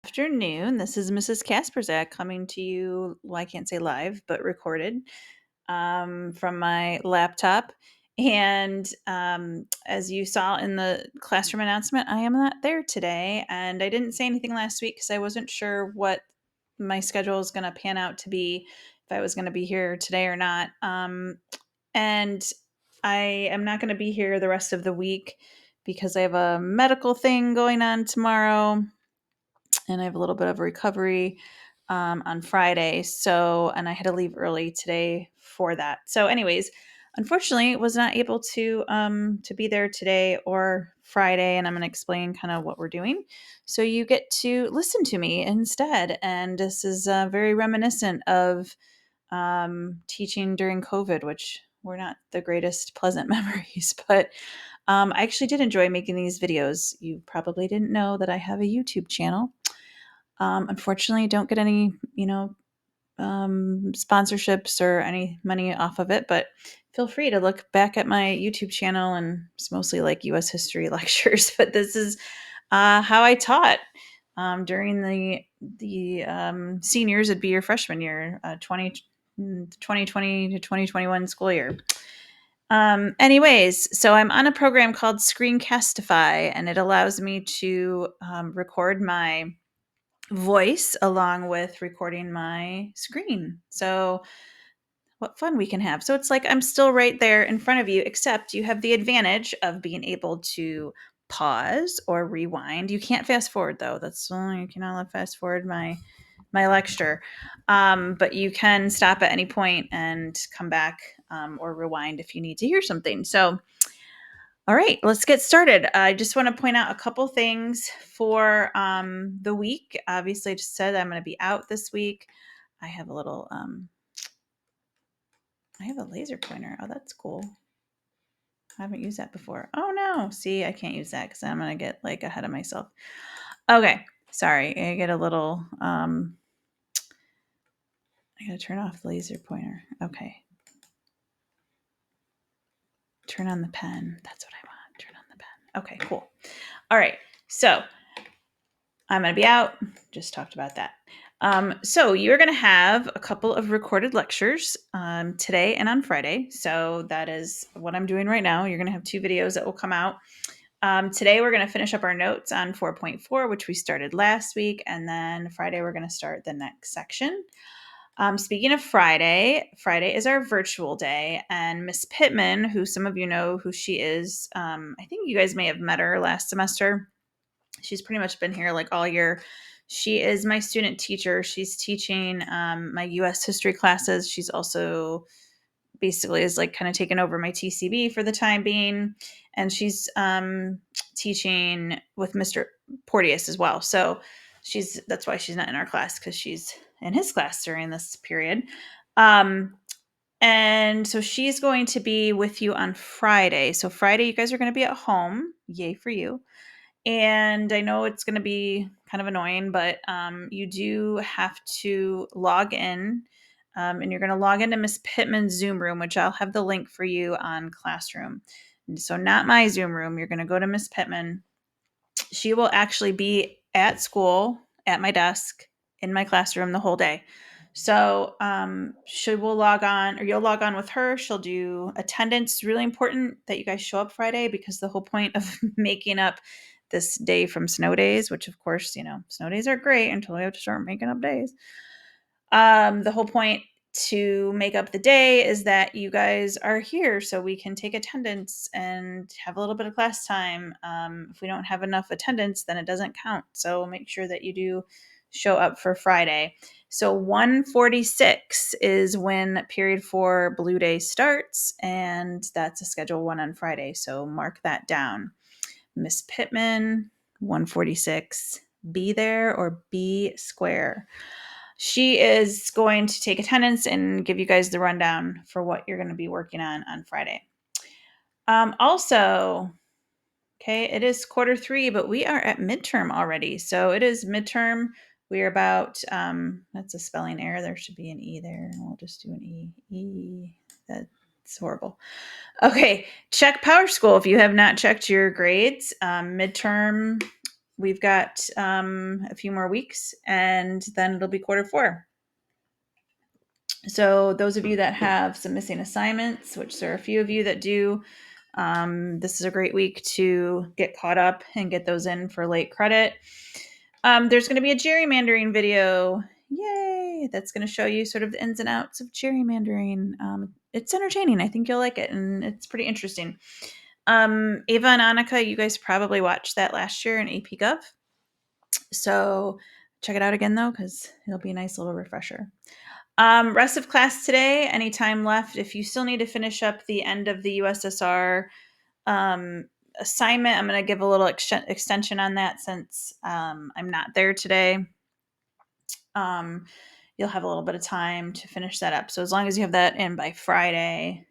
Afternoon. This is Mrs. Kasperzak coming to you. Well, I can't say live, but recorded from my laptop. And as you saw in the classroom announcement, I am not there today. And I didn't say anything last week because I wasn't sure what my schedule is going to pan out to be, if I was going to be here today or not. And I am not going to be here the rest of the week because I have a medical thing going on tomorrow and I have a little bit of recovery on Friday. So, and I had to leave early today for that. So, anyways, unfortunately, was not able to be there today or Friday, and I'm going to explain kind of what we're doing. So you get to listen to me instead, and this is very reminiscent of teaching during COVID, which were not the greatest pleasant memories, but I actually did enjoy making these videos. You probably didn't know that I have a YouTube channel. Unfortunately, don't get any, sponsorships or any money off of it, but feel free to look back at my YouTube channel, and it's mostly like U.S. history lectures. But this is how I taught during the seniors. It'd be your freshman year, 2020 to 2021 school year. Anyways, so I'm on a program called Screencastify, and it allows me to record my voice along with recording my screen. So, what fun we can have. So, it's like I'm still right there in front of you, except you have the advantage of being able to pause or rewind. You can't fast forward though. That's only you cannot fast forward my lecture. But you can stop at any point and come back or rewind if you need to hear something. So, all right, let's get started. I just want to point out a couple things for the week. Obviously, I just said I'm going to be out this week. I have a little, I have a laser pointer. Oh, that's cool. I haven't used that before. Oh no, see, I can't use that because I'm going to get like ahead of myself. Okay, sorry. I get a little, I got to turn off the laser pointer. Okay. Turn on the pen. That's what I want. Turn on the pen. Okay, cool. All right. So I'm going to be out. Just talked about that. So you're going to have a couple of recorded lectures today and on Friday. So that is what I'm doing right now. You're going to have two videos that will come out. Today we're going to finish up our notes on 4.4, which we started last week. And then Friday we're going to start the next section. Speaking of Friday, Friday is our virtual day, and Miss Pittman, who some of you know who she is, I think you guys may have met her last semester. She's pretty much been here like all year. She is my student teacher. She's teaching my U.S. history classes. She's also basically is like kind of taken over my TCB for the time being, and she's teaching with Mr. Porteous as well. So that's why she's not in our class, because she's in his class during this period. And so she's going to be with you on Friday. So Friday, you guys are going to be at home. Yay for you. And I know it's going to be kind of annoying, but you do have to log in. And you're going to log into Miss Pittman's Zoom room, which I'll have the link for you on Classroom. And so not my Zoom room. You're going to go to Miss Pittman. She will actually be at school, at my desk, in my classroom the whole day. So she will log on, or you'll log on with her. She'll do attendance. Really important that you guys show up Friday, because the whole point of making up this day from snow days, which of course, snow days are great until we have to start making up days. The whole point to make up the day is that you guys are here so we can take attendance and have a little bit of class time. If we don't have enough attendance, then it doesn't count. So make sure that you do show up for Friday. So 1:46 is when period 4 Blue Day starts, and that's a Schedule 1 on Friday. So mark that down. Miss Pittman, 1:46. Be there or be square. She is going to take attendance and give you guys the rundown for what you're going to be working on Friday. Also, okay, it is Q3, but we are at midterm already. So it is midterm. We are about, that's a spelling error. There should be an E there. We'll just do an E. E. That's horrible. Okay, check PowerSchool if you have not checked your grades. Midterm we've got a few more weeks, and then it'll be Q4. So those of you that have some missing assignments, which there are a few of you that do, this is a great week to get caught up and get those in for late credit. There's going to be a gerrymandering video. Yay! That's going to show you sort of the ins and outs of gerrymandering. It's entertaining. I think you'll like it, and it's pretty interesting. Ava and Annika, you guys probably watched that last year in AP Gov. So check it out again, though, because it'll be a nice little refresher. Rest of class today, any time left. If you still need to finish up the end of the USSR assignment, I'm going to give a little extension on that since I'm not there today. You'll have a little bit of time to finish that up. So as long as you have that in by Friday,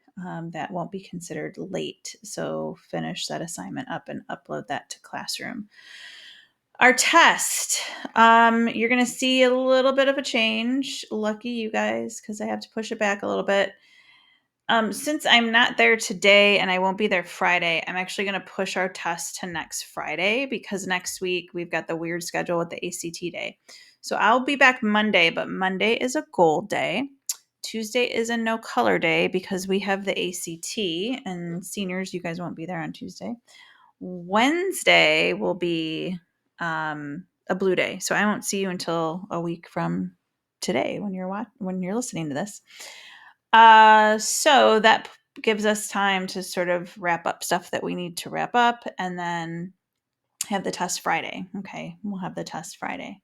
that won't be considered late. So finish that assignment up and upload that to Classroom. Our test, you're going to see a little bit of a change. Lucky you guys, because I have to push it back a little bit. Since I'm not there today and I won't be there Friday, I'm actually going to push our test to next Friday because next week we've got the weird schedule with the ACT day. So I'll be back Monday, but Monday is a gold day. Tuesday is a no color day because we have the ACT, and seniors, you guys won't be there on Tuesday. Wednesday will be a blue day, so I won't see you until a week from today when you're listening to this. So that gives us time to sort of wrap up stuff that we need to wrap up, and then have the test Friday. Okay, we'll have the test Friday.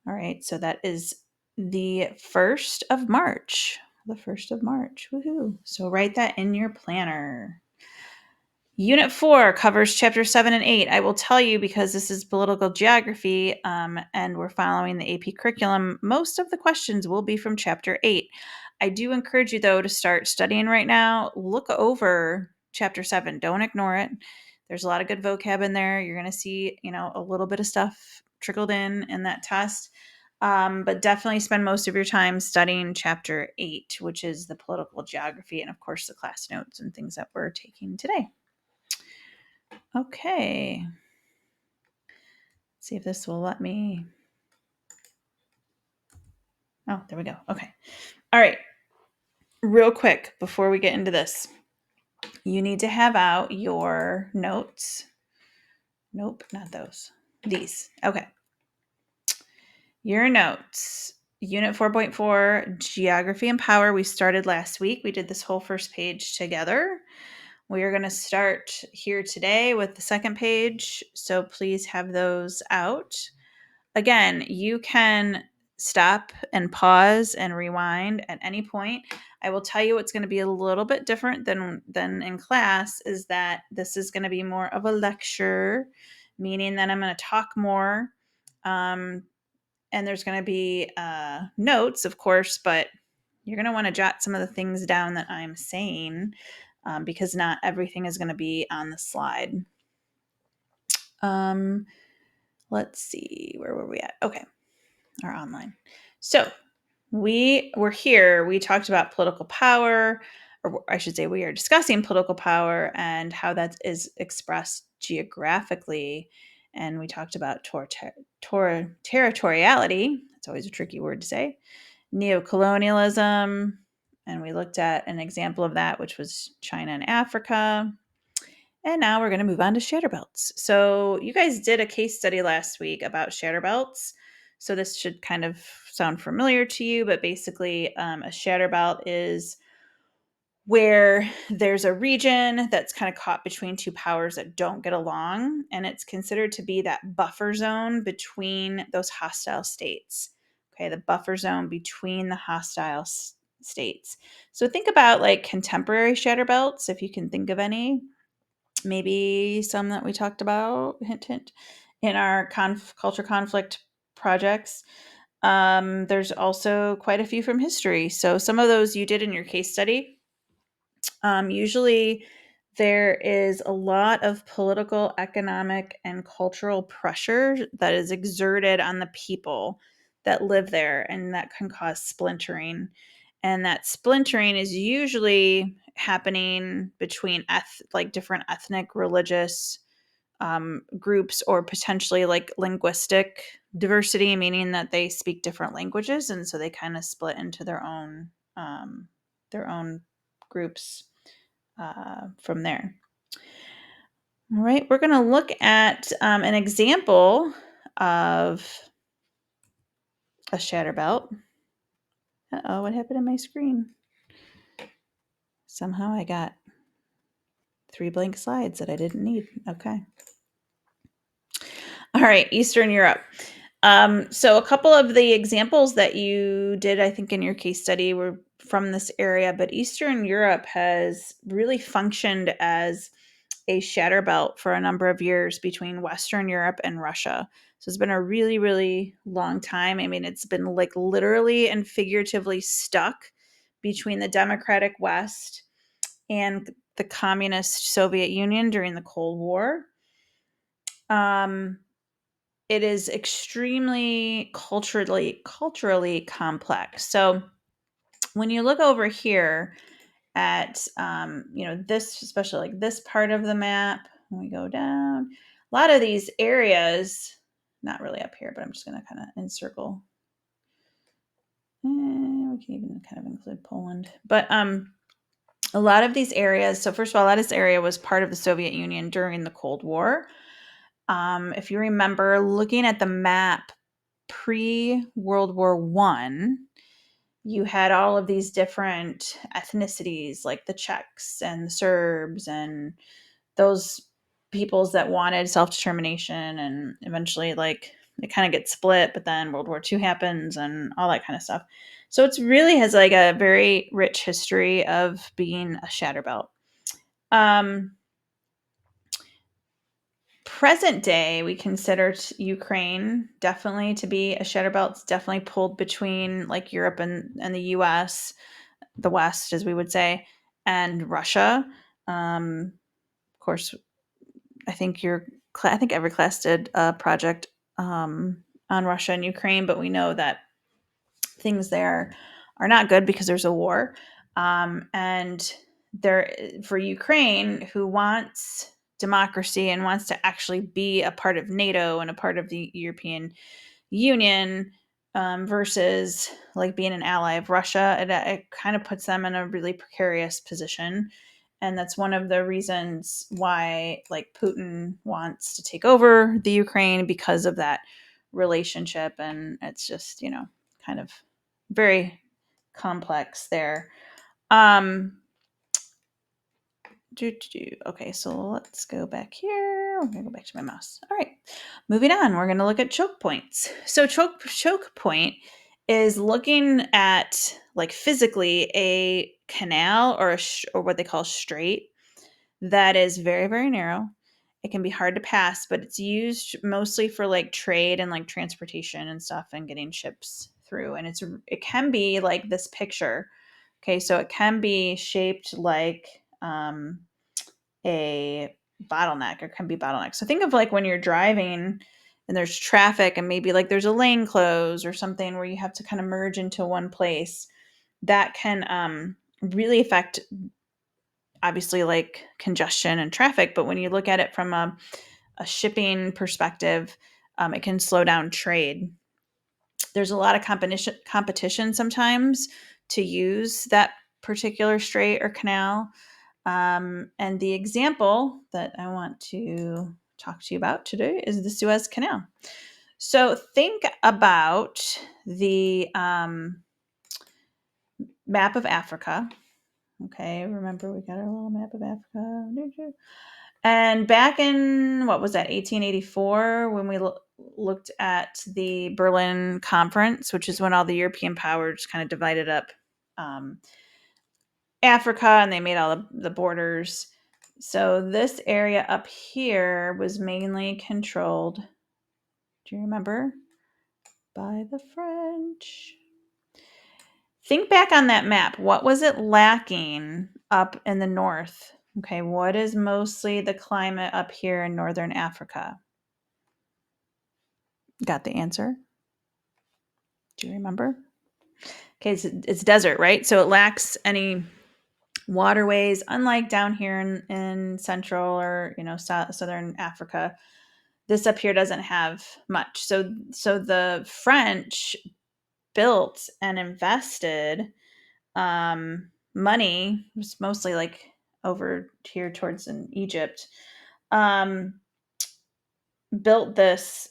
All right, so that is the 1st of March. The 1st of March. Woohoo! So write that in your planner. Unit 4 covers chapter 7 and 8. I will tell you, because this is political geography and we're following the AP curriculum, most of the questions will be from chapter 8. I do encourage you, though, to start studying right now. Look over chapter 7. Don't ignore it. There's a lot of good vocab in there. You're going to see, a little bit of stuff trickled in that test. But definitely spend most of your time studying chapter 8, which is the political geography, and, of course, the class notes and things that we're taking today. Okay. Let's see if this will let me. Oh, there we go. Okay. All right. Real quick before we get into this, you need to have out your notes. Nope, not those. These. Okay. Your notes. Unit 4.4, Geography and Power. We started last week. We did this whole first page together. We are going to start here today with the second page. So please have those out. Again, you can stop and pause and rewind at any point. I will tell you what's going to be a little bit different than in class is that this is going to be more of a lecture, meaning that I'm going to talk more. And there's going to be notes, of course, but you're going to want to jot some of the things down that I'm saying because not everything is going to be on the slide. Let's see, where were we at? Okay. Are online. So we were here. We talked about political power, or I should say, we are discussing political power and how that is expressed geographically. And we talked about territoriality. It's always a tricky word to say. Neocolonialism. And we looked at an example of that, which was China and Africa. And now we're going to move on to shatter belts. So you guys did a case study last week about shatter belts. So this should kind of sound familiar to you, but basically a shatter belt is where there's a region that's kind of caught between two powers that don't get along, and it's considered to be that buffer zone between those hostile states. Okay, the buffer zone between the hostile states. So think about like contemporary shatter belts, if you can think of any. Maybe some that we talked about, hint, hint, in our culture conflict projects. There's also quite a few from history. So some of those you did in your case study. Usually there is a lot of political, economic, and cultural pressure that is exerted on the people that live there, and that can cause splintering. And that splintering is usually happening between different ethnic, religious groups, or potentially like linguistic diversity, meaning that they speak different languages, and so they kind of split into their own groups from there. All right, we're going to look at an example of a shatter belt. Uh-oh, what happened to my screen? Somehow I got 3 blank slides that I didn't need. Okay. All right, Eastern Europe. So a couple of the examples that you did, I think, in your case study were from this area, but Eastern Europe has really functioned as a shatter belt for a number of years between Western Europe and Russia. So it's been a really, really long time. I mean, it's been like literally and figuratively stuck between the democratic West and the communist Soviet Union during the Cold War. It is extremely culturally complex. So when you look over here at this, especially like this part of the map, when we go down, a lot of these areas, not really up here, but I'm just going to kind of encircle. We can even kind of include Poland, but a lot of these areas. So first of all, a lot of this area was part of the Soviet Union during the Cold War. If you remember looking at the map pre-World War I, you had all of these different ethnicities like the Czechs and the Serbs and those peoples that wanted self-determination, and eventually like it kind of gets split, but then World War II happens and all that kind of stuff. So it's really has like a very rich history of being a shatter belt. Present day, we consider Ukraine definitely to be a shatter belt. It's definitely pulled between like Europe and the US, the West, as we would say, and Russia. Of course, I think I think every class did a project on Russia and Ukraine, but we know that things there are not good because there's a war. And there, for Ukraine, who wants democracy and wants to actually be a part of NATO and a part of the European Union, versus like being an ally of Russia, it kind of puts them in a really precarious position. And that's one of the reasons why like Putin wants to take over the Ukraine, because of that relationship. And it's just, kind of very complex there. Okay, so let's go back here. We're gonna go back to my mouse. All right, moving on. We're gonna look at choke points. So choke point is looking at like physically a canal or what they call strait that is very, very narrow. It can be hard to pass, but it's used mostly for like trade and like transportation and stuff and getting ships through. And it can be like this picture. Okay, so it can be shaped like a bottleneck, or can be bottleneck. So think of like when you're driving and there's traffic and maybe like there's a lane close or something where you have to kind of merge into one place. That can really affect obviously like congestion and traffic, but when you look at it from a shipping perspective, it can slow down trade. There's a lot of competition sometimes to use that particular strait or canal. And the example that I want to talk to you about today is the Suez Canal. So think about the map of Africa. Okay, remember we got our little map of Africa. And back in, what was that, 1884, when we looked at the Berlin Conference, which is when all the European powers kind of divided up Africa and they made all the borders. So this area up here was mainly controlled, do you remember, by the French. Think back on that map. What was it lacking up in the north? Okay, what is mostly the climate up here in northern Africa? Got the answer? Do you remember? Okay, it's desert, right? So it lacks any waterways, unlike down here in Central or Southern Africa. This up here doesn't have much. So the French built and invested money. It was mostly like over here towards in Egypt. Um, built this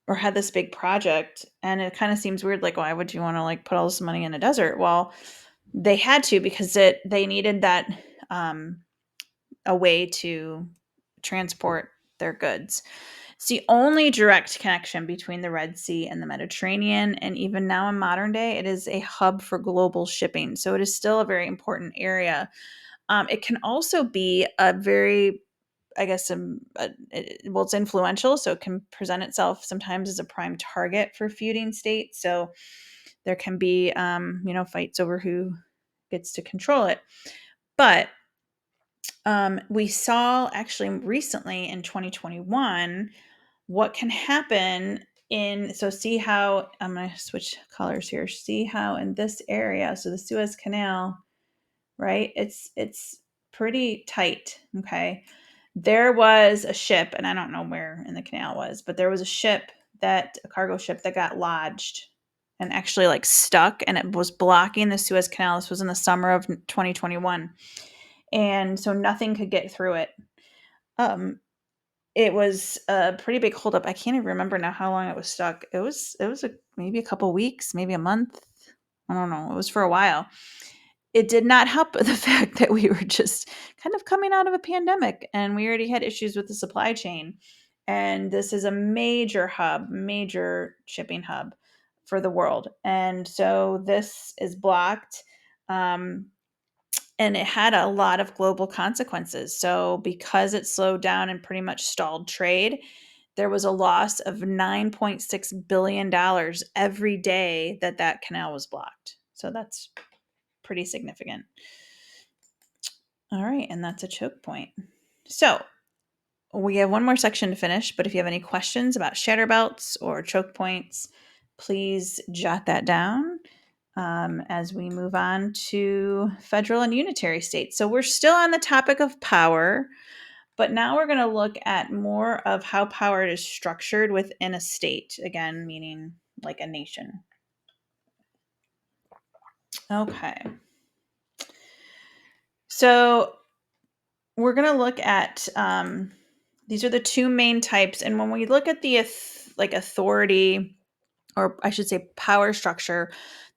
or had this big project, and it kind of seems weird. Like, why would you want to like put all this money in a desert? Well, they had to because they needed that um, a way to transport their goods. It's the only direct connection between the Red Sea and the Mediterranean. And even now in modern day, it is a hub for global shipping. So it is still a very important area. It can also be a very, I guess, it's influential. So it can present itself sometimes as a prime target for feuding states. So there can be, fights over who gets to control it. But we saw actually recently in 2021 what can happen see how I'm going to switch colors here. See how in this area, so the Suez Canal, right? It's pretty tight, okay? There was a ship, and I don't know where in the canal it was, but there was a cargo ship that got lodged and actually like stuck, and it was blocking the Suez Canal. This was in the summer of 2021. And so nothing could get through it. Um, it was a pretty big holdup. I can't even remember now how long it was stuck. It was maybe a couple weeks, maybe a month. I don't know. It was for a while. It did not help the fact that we were just kind of coming out of a pandemic and we already had issues with the supply chain. And this is a major shipping hub for the world. And so this is blocked. Um, and it had a lot of global consequences. So, because it slowed down and pretty much stalled trade, there was a loss of $9.6 billion every day that canal was blocked. So, that's pretty significant. All right, and that's a choke point. So, we have one more section to finish, but if you have any questions about shatter belts or choke points, please jot that down as we move on to federal and unitary states. So we're still on the topic of power, but now we're going to look at more of how power is structured within a state, again, meaning like a nation. Okay. So we're going to look at these are the two main types. And when we look at the authority, or I should say power structure,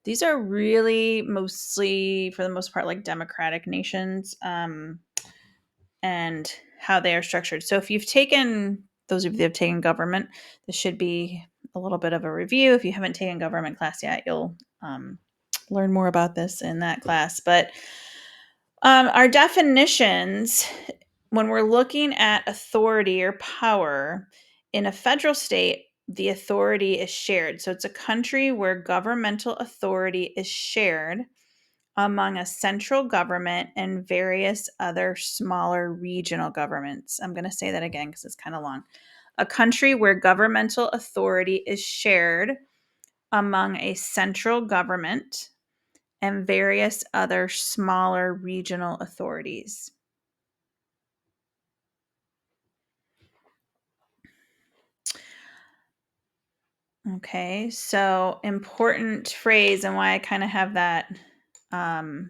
these are really mostly, for the most part, like democratic nations and how they are structured. So if you've taken, those of you that have taken government, this should be a little bit of a review. If you haven't taken government class yet, you'll learn more about this in that class. But our definitions, when we're looking at authority or power in a federal state, the authority is shared. So it's a country where governmental authority is shared among a central government and various other smaller regional governments. I'm going to say that again because it's kind of long. A country where governmental authority is shared among a central government and various other smaller regional authorities. Okay, so important phrase, and why I kind of have that, why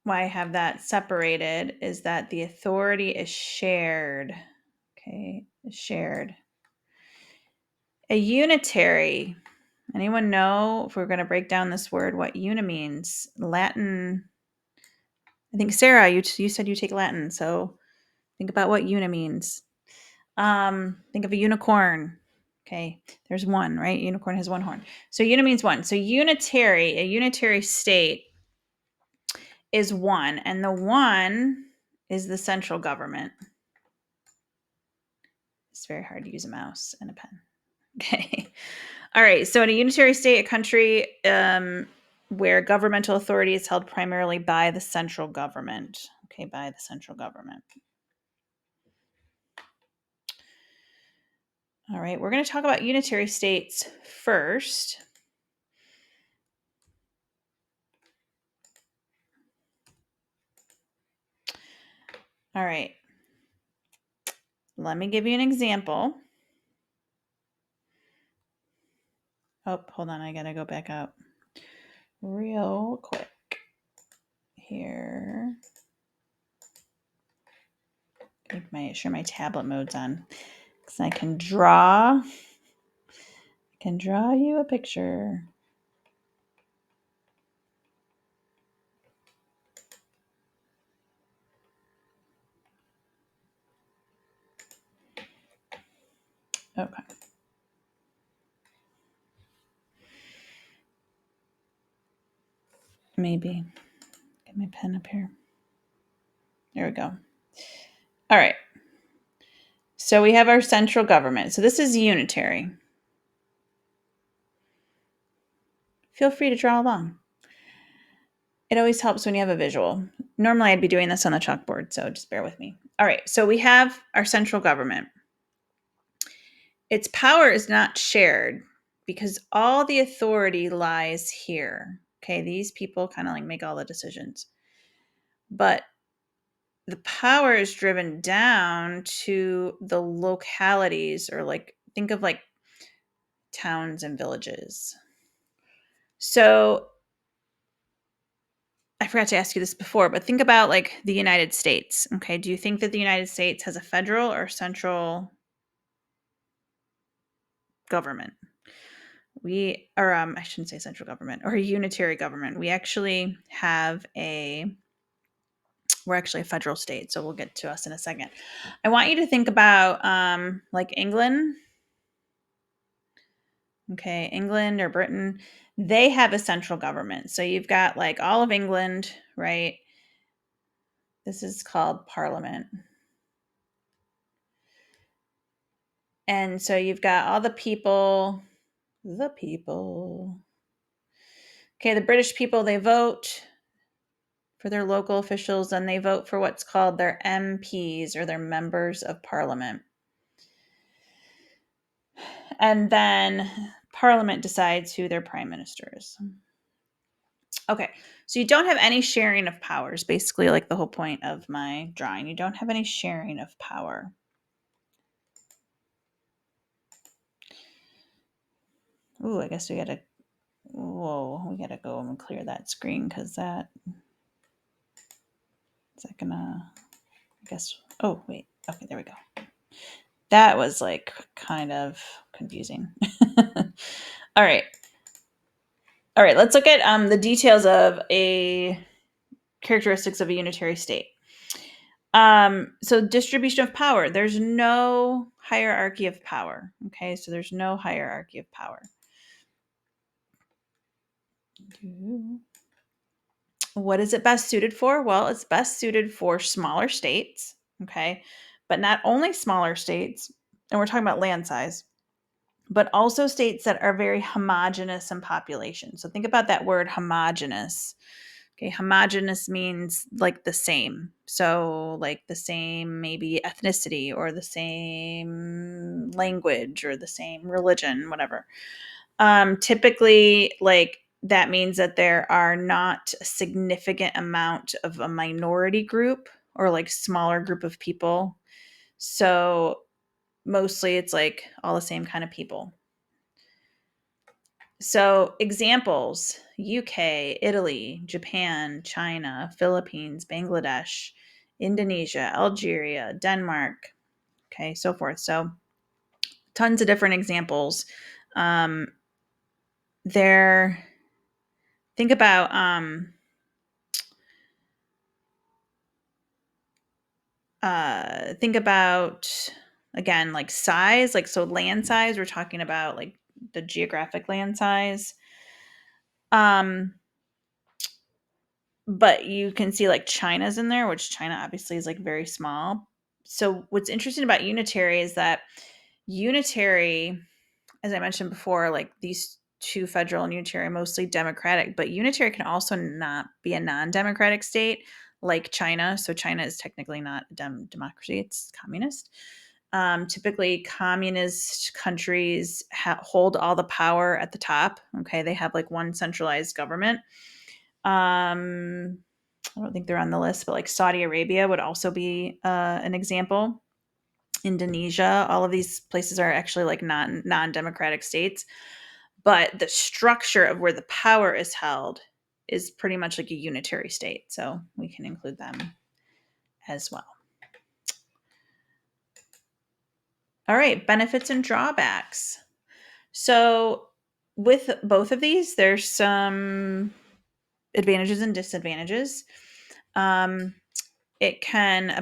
I have that separated is that the authority is shared. Okay, shared. A unitary. Anyone know, if we're going to break down this word, what uni means? Latin. I think Sarah, you said you take Latin, so think about what uni means. Think of a unicorn. Okay, there's one, right? Unicorn has one horn. So uni means one. So a unitary state is one, and the one is the central government. It's very hard to use a mouse and a pen. Okay. All right. So in a unitary state, a country where governmental authority is held primarily by the central government. Okay, by the central government. All right, we're going to talk about unitary states first. All right. Let me give you an example. Oh, hold on. I got to go back up real quick here. Make sure my tablet mode's on because I can draw you a picture. Okay. Maybe. Get my pen up here. There we go. All right. So we have our central government. So this is unitary. Feel free to draw along. It always helps when you have a visual. Normally I'd be doing this on the chalkboard, so just bear with me. All right. So we have our central government. Its power is not shared because all the authority lies here. Okay, these people kind of like make all the decisions. But the power is driven down to the localities, or like think of like towns and villages. So I forgot to ask you this before, but think about like the United States. Okay, do you think that the United States has a federal or central government? I shouldn't say central government, or a unitary government. We're actually a federal state, so we'll get to us in a second. I want you to think about like England. Okay, England or Britain, they have a central government. So you've got like all of England, right? This is called Parliament. And so you've got all the people. Okay, the British people, they vote for their local officials, and they vote for what's called their MPs, or their members of parliament. And then Parliament decides who their prime minister is. Okay, so you don't have any sharing of powers, basically, like the whole point of my drawing. You don't have any sharing of power. Ooh, I guess we gotta go and clear that screen, because is that gonna, I guess, oh, wait, okay, there we go. That was like kind of confusing. All right, let's look at the details of characteristics of a unitary state. So distribution of power, there's no hierarchy of power. Okay, so there's no hierarchy of power. What is it best suited for? Well, it's best suited for smaller states, okay, but not only smaller states, and we're talking about land size, but also states that are very homogenous in population. So think about that word homogenous. Okay, homogenous means like the same. So like the same maybe ethnicity, or the same language, or the same religion, whatever. Typically, like that means that there are not a significant amount of a minority group, or like smaller group of people. So mostly it's like all the same kind of people. So examples: UK, Italy, Japan, China, Philippines, Bangladesh, Indonesia, Algeria, Denmark, okay, so forth. So tons of different examples. There, think about again, like size, like, so land size, we're talking about like the geographic land size. But you can see like China's in there, which China obviously is like very small. So what's interesting about unitary is that unitary, as I mentioned before, like these two, federal and unitary, mostly democratic, but unitary can also not be a non-democratic state like China. So China is technically not a democracy, it's communist. Typically communist countries hold all the power at the top. Okay, they have like one centralized government. I don't think they're on the list, but like Saudi Arabia would also be an example. Indonesia, all of these places are actually like non-democratic states, but the structure of where the power is held is pretty much like a unitary state. So we can include them as well. All right, benefits and drawbacks. So with both of these, there's some advantages and disadvantages. Um, a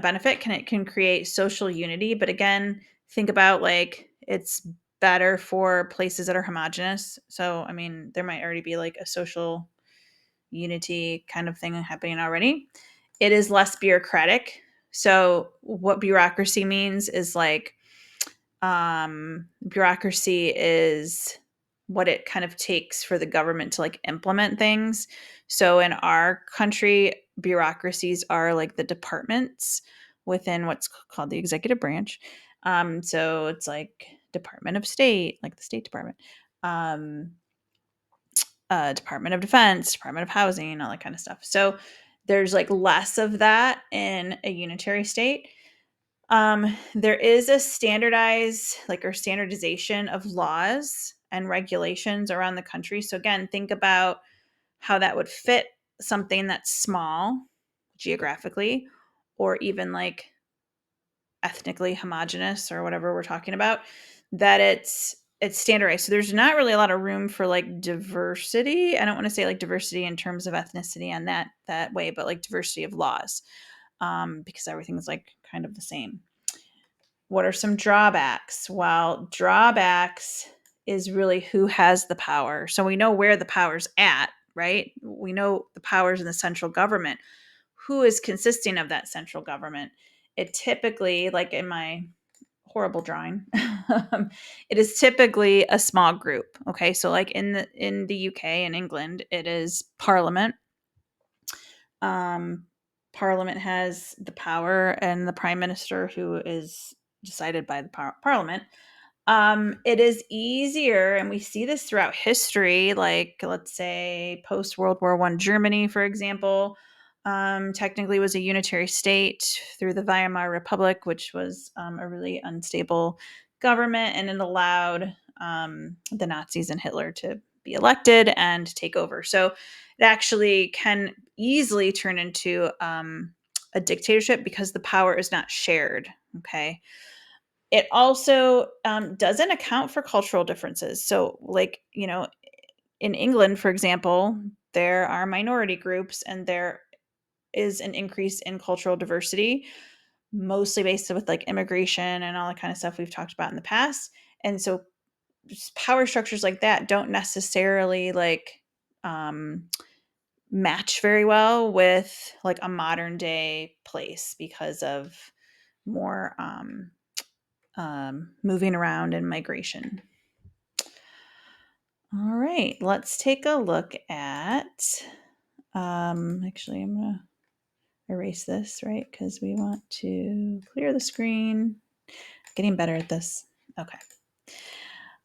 benefit can create social unity, but again, think about like it's better for places that are homogenous. So I mean, there might already be like a social unity kind of thing happening already. It is less bureaucratic. So what bureaucracy means is like bureaucracy is what it kind of takes for the government to like implement things. So in our country, bureaucracies are like the departments within what's called the executive branch. So it's like Department of State, like the State Department, um, Department of Defense, Department of Housing, all that kind of stuff. So there's like less of that in a unitary state. There is a standardized, like, or standardization of laws and regulations around the country. So again, think about how that would fit something that's small geographically, or even like ethnically homogenous or whatever we're talking about, that it's standardized. So there's not really a lot of room for like diversity. I don't want to say like diversity in terms of ethnicity on that way, but like diversity of laws, because everything's like kind of the same. What are some drawbacks? Well, drawbacks is really who has the power. So we know where the power's at, right? We know the power's in the central government. Who is consisting of that central government? It typically, like in my horrible drawing, it is typically a small group. Okay, so like in the UK and England, it is Parliament. Um, Parliament has the power, and the Prime Minister, who is decided by the Parliament. It is easier, and we see this throughout history, like let's say post World War I Germany, for example, technically was a unitary state through the Weimar Republic, which was a really unstable government, and it allowed the Nazis and Hitler to be elected and take over. So it actually can easily turn into a dictatorship because the power is not shared. Okay. It also doesn't account for cultural differences. So, like, in England, for example, there are minority groups and there is an increase in cultural diversity, mostly based with like immigration and all that kind of stuff we've talked about in the past. And so, power structures like that don't necessarily like match very well with like a modern day place because of more moving around and migration. All right, let's take a look at. Actually, I'm going to erase this, right? Because we want to clear the screen. Getting better at this. Okay.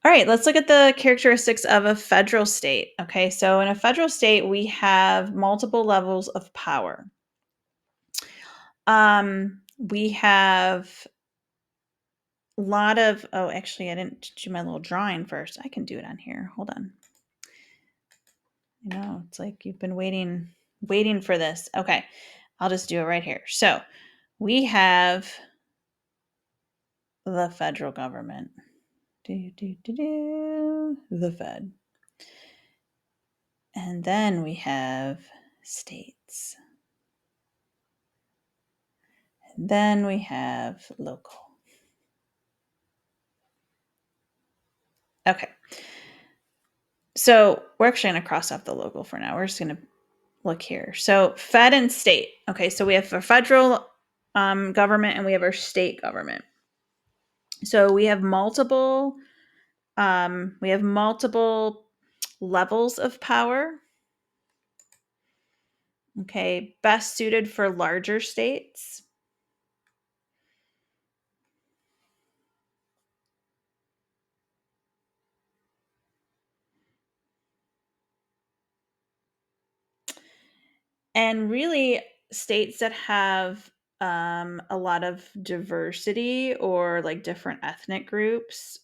All right, let's look at the characteristics of a federal state. Okay, so in a federal state, we have multiple levels of power. We have a lot of, oh, actually, I didn't do my little drawing first. I can do it on here. Hold on. It's like you've been waiting for this. Okay, I'll just do it right here. So we have the federal government. The Fed. And then we have states. And then we have local. Okay. So we're actually going to cross off the local for now. We're just going to look here. So Fed and state. Okay, so we have our federal government and we have our state government. So we have multiple levels of power. Okay, best suited for larger states. And really, states that have a lot of diversity or like different ethnic groups.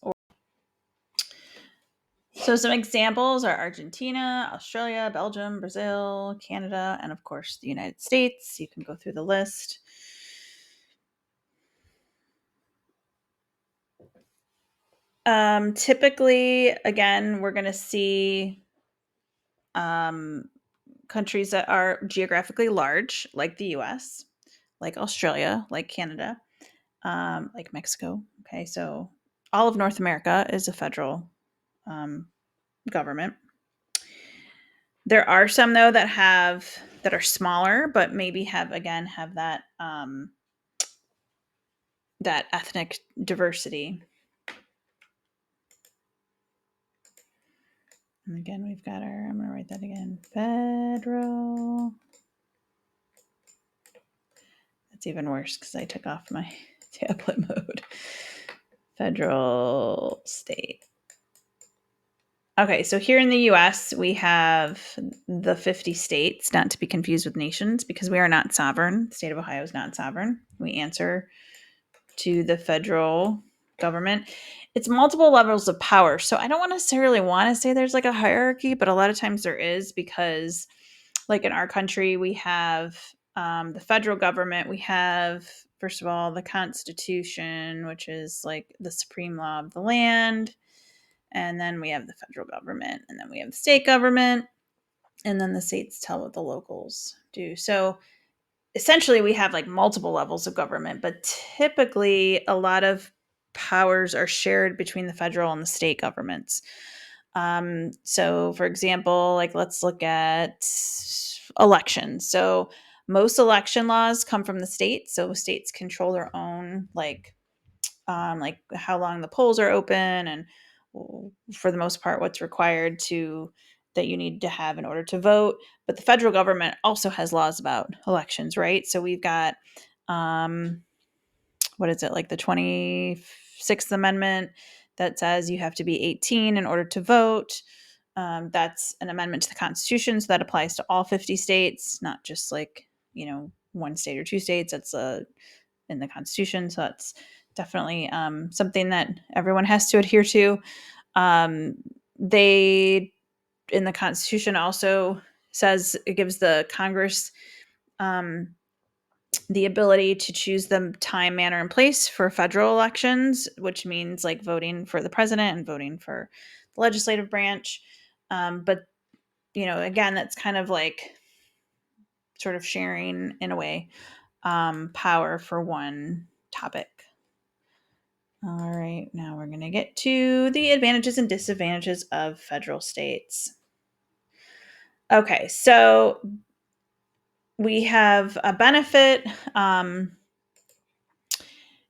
So some examples are Argentina, Australia, Belgium, Brazil, Canada, and of course the United States. You can go through the list. Typically, again, we're going to see um, countries that are geographically large, like the US, like Australia, like Canada, like Mexico. Okay, so all of North America is a federal um, government. There are some though that are smaller, but maybe have that ethnic diversity. And again, we've got our. I'm going to write that again. Federal. That's even worse because I took off my tablet mode. Federal, state. Okay, so here in the US, we have the 50 states, not to be confused with nations, because we are not sovereign. The state of Ohio is not sovereign. We answer to the federal government. It's multiple levels of power. So I don't necessarily want to say there's like a hierarchy, but a lot of times there is because, like in our country, we have the federal government. We have, first of all, the Constitution, which is like the supreme law of the land. And then we have the federal government, and then we have the state government, and then the states tell what the locals do. So essentially, we have like multiple levels of government, but typically, a lot of powers are shared between the federal and the state governments. So, for example, like let's look at elections. So, most election laws come from the states. So, states control their own like how long the polls are open and for the most part what's required to that you need to have in order to vote. But the federal government also has laws about elections, right? So we've got um what is it, like the 26th amendment that says you have to be 18 in order to vote. That's an amendment to the Constitution, so that applies to all 50 states, not just like one state or two states. That's in the Constitution. So that's definitely something that everyone has to adhere to. They in the Constitution also says it gives the Congress um, the ability to choose the time, manner, and place for federal elections, which means like voting for the president and voting for the legislative branch. But again, that's kind of like sort of sharing in a way power for one topic. All right, now we're going to get to the advantages and disadvantages of federal states. Okay, so we have a benefit.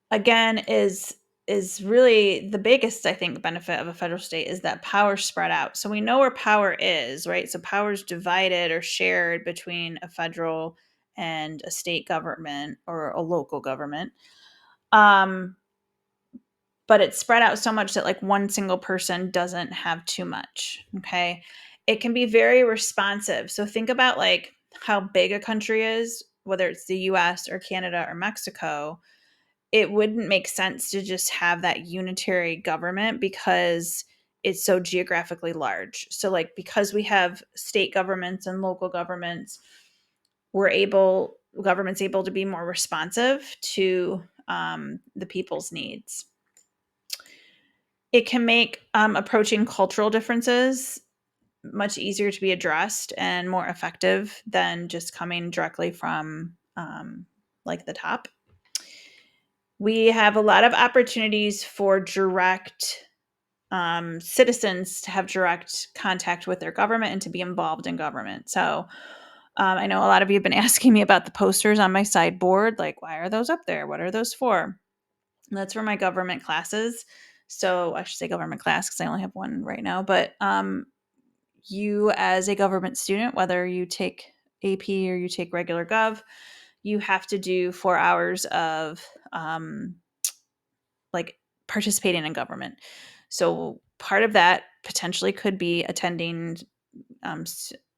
Again, is really the biggest, I think, benefit of a federal state is that power spread out. So we know where power is, right? So power is divided or shared between a federal and a state government or a local government. But it's spread out so much that like one single person doesn't have too much. Okay. It can be very responsive. So think about like how big a country is, whether it's the US or Canada or Mexico. It wouldn't make sense to just have that unitary government because it's so geographically large. So like because we have state governments and local governments, government's able to be more responsive to the people's needs. It can make approaching cultural differences much easier to be addressed and more effective than just coming directly from like the top. We have a lot of opportunities for direct citizens to have direct contact with their government and to be involved in government. So I know a lot of you have been asking me about the posters on my sideboard. Like, why are those up there? What are those for? And that's for my government classes. So I should say government class because I only have one right now. But you, as a government student, whether you take AP or you take regular Gov, you have to do 4 hours of like participating in government. So part of that potentially could be attending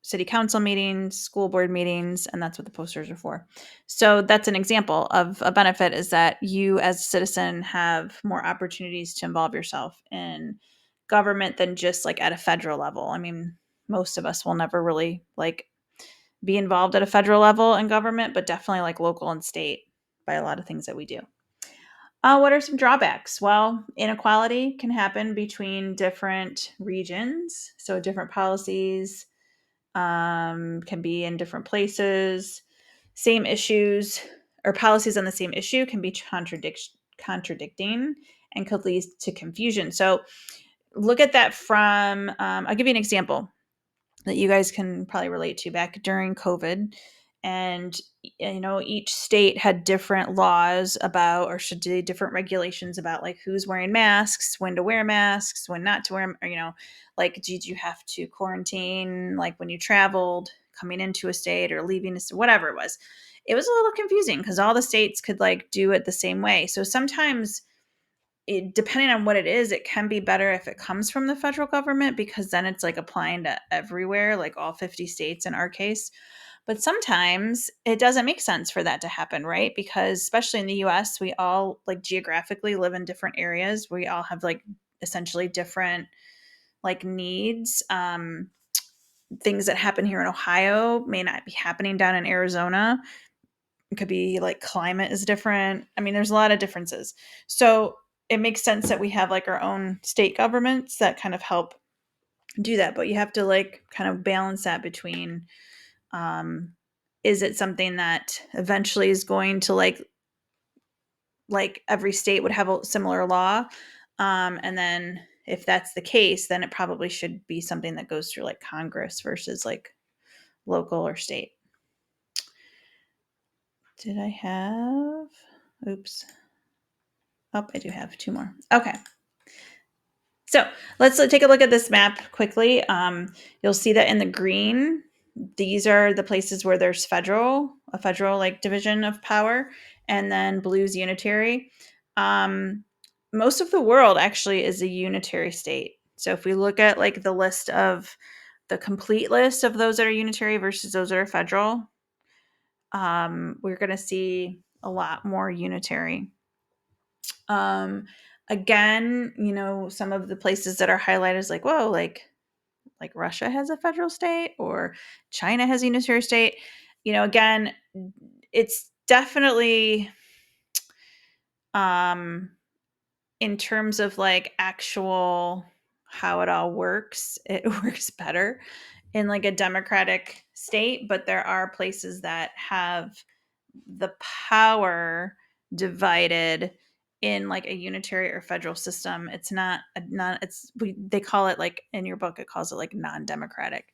city council meetings, school board meetings, and that's what the posters are for. So that's an example of a benefit, is that you as a citizen have more opportunities to involve yourself in government than just like at a federal level. I mean, most of us will never really like be involved at a federal level in government, but definitely like local and state by a lot of things that we do. What are some drawbacks? Well, inequality can happen between different regions. So different policies can be in different places. Same issues or policies on the same issue can be contradicting and could lead to confusion. So look at that from, I'll give you an example that you guys can probably relate to back during COVID. And, each state had different laws about, or should do different regulations about like who's wearing masks, when to wear masks, when not to wear, or, like, did you have to quarantine, like when you traveled coming into a state or leaving a state, whatever it was. It was a little confusing because all the states could like do it the same way. So sometimes depending on what it is, it can be better if it comes from the federal government because then it's like applying to everywhere, like all 50 states in our case. But sometimes it doesn't make sense for that to happen, right? Because especially in the US, we all like geographically live in different areas. We all have like essentially different like needs. Things that happen here in Ohio may not be happening down in Arizona. It could be like climate is different. I mean, there's a lot of differences. So it makes sense that we have like our own state governments that kind of help do that. But you have to like kind of balance that between, um, is it something that eventually is going to like every state would have a similar law? And then if that's the case, then it probably should be something that goes through like Congress versus like local or state. Did I have? Oops. Oh, I do have two more. Okay. So let's take a look at this map quickly. You'll see that in the green, these are the places where there's a federal like division of power, and then blue's unitary. Um, Most of the world actually is a unitary state. So if we look at like the list of the complete list of those that are unitary versus those that are federal, we're going to see a lot more unitary. Um, Again, some of the places that are highlighted is like, whoa, like Russia has a federal state or China has a unitary state. Again, it's definitely um in terms of like actual how it all works, it works better in like a democratic state, but there are places that have the power divided in like a unitary or federal system. It's not it's they call it, like in your book it calls it like non-democratic.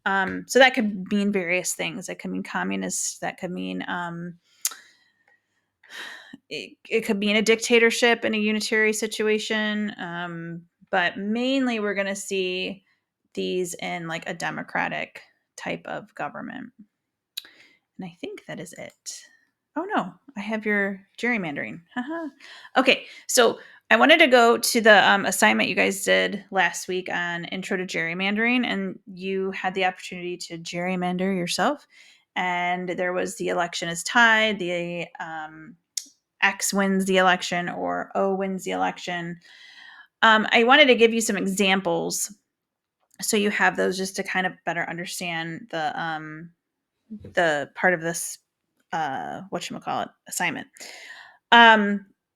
So that could mean various things. That could mean communist, that could mean it could be in a dictatorship in a unitary situation. But mainly we're going to see these in like a democratic type of government. And I think that is it. Oh no, I have your gerrymandering. Haha. Okay, so I wanted to go to the assignment you guys did last week on intro to gerrymandering, and you had the opportunity to gerrymander yourself. And there was the election is tied, the X wins the election or O wins the election. I wanted to give you some examples so you have those just to kind of better understand the part of this whatchamacallit assignment.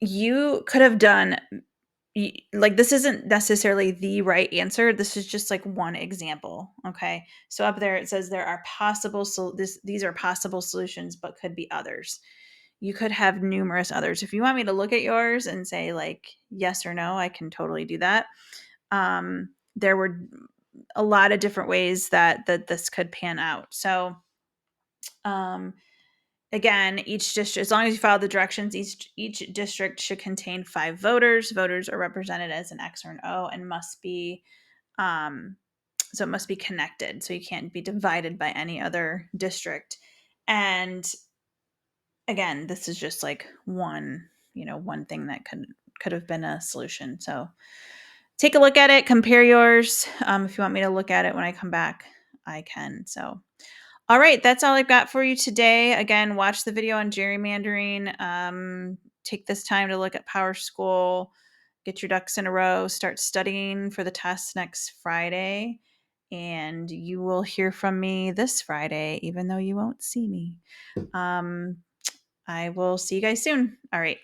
You could have done like this isn't necessarily the right answer. This is just like one example. Okay. So up there it says there are possible these are possible solutions, but could be others. You could have numerous others. If you want me to look at yours and say like yes or no, I can totally do that. There were a lot of different ways that this could pan out. So um again, each district, as long as you follow the directions, each district should contain 5 voters. Voters are represented as an X or an O and must be so it must be connected. So you can't be divided by any other district. And again, this is just like one thing that could have been a solution. So take a look at it, compare yours. If you want me to look at it when I come back, I can. So, all right, that's all I've got for you today. Again, watch the video on gerrymandering. Take this time to look at Power School, get your ducks in a row, start studying for the test next Friday, and you will hear from me this Friday, even though you won't see me. I will see you guys soon. All right.